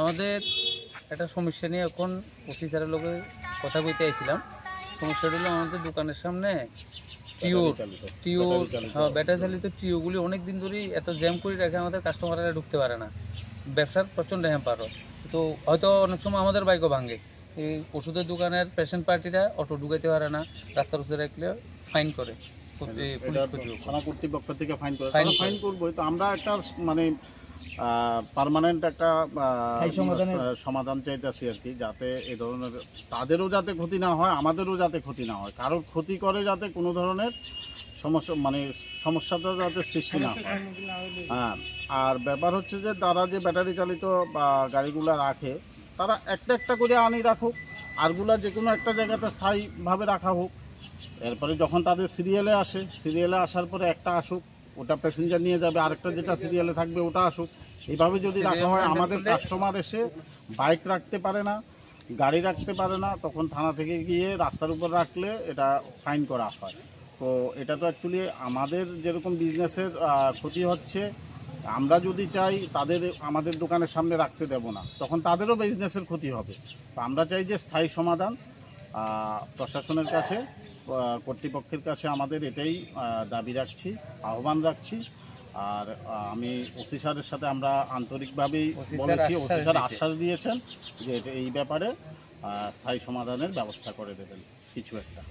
আমাদের একটা সমস্যা নিয়ে এখন ওসি স্যারের লোকে কথা কইতে আইছিলাম। সমস্যাটা হলো আমাদের দোকানের সামনে ব্যাটারি চালিত টিওগুলি অনেক দিন ধরেই এত জ্যাম করে রাখে, আমাদের কাস্টমাররা ঢুকতে পারে না। ব্যবসার প্রচণ্ড হ্যাম্পার হয়। তো হয়তো অনেক সময় আমাদের বাইকও ভাঙে। এই ওষুধের দোকানের পেশেন্ট পার্টিরা অটো ঢুকাইতে পারে না, রাস্তার উপরে রাখলে ফাইন করে, থানা কর্তৃপক্ষ থেকে ফাইন করবো। তো আমরা একটা মানে পার্মানেন্ট একটা সমাধান চাইতেছি আর কি, যাতে এ ধরনের তাদেরও যাতে ক্ষতি না হয়, আমাদেরও যাতে ক্ষতি না হয়, কারোর ক্ষতি করে যাতে কোনো ধরনের সমস্যাটা যাতে সৃষ্টি না হয়। হ্যাঁ, আর ব্যাপার হচ্ছে যে তারা যে ব্যাটারি চালিত গাড়িগুলো রাখে, তারা একটা একটা করে আনি রাখুক, আরগুলা যে কোনো একটা জায়গাতে স্থায়ীভাবে রাখা হোক। এরপরে যখন তাদের সিরিয়ালে আসার পরে একটা আসুক, ওটা প্যাসেঞ্জার নিয়ে যাবে, আরেকটা যেটা সিরিয়ালে থাকবে ওটা আসুক। এইভাবে যদি রাখা হয়, আমাদের কাস্টমার এসে বাইক রাখতে পারে না, গাড়ি রাখতে পারে না, তখন থানা থেকে গিয়ে রাস্তার উপর রাখলে এটা ফাইন করা হয়। তো এটা তো অ্যাকচুয়ালি আমাদের যেরকম বিজনেসের ক্ষতি হচ্ছে, আমরা যদি চাই তাদের আমাদের দোকানের সামনে রাখতে দেব না, তখন তাদেরও বিজনেসের ক্ষতি হবে। তো আমরা চাই যে স্থায়ী সমাধান। প্রশাসনের কাছে, কর্তৃপক্ষের কাছে আমাদের এটাই দাবি রাখছি, আহ্বান রাখছি। আর আমি ওসি স্যারের সাথে আমরা আন্তরিকভাবেই বলেছি, ওসি স্যার আশ্বাস দিয়েছেন যে এই ব্যাপারে স্থায়ী সমাধানের ব্যবস্থা করে দেবেন কিছু একটা।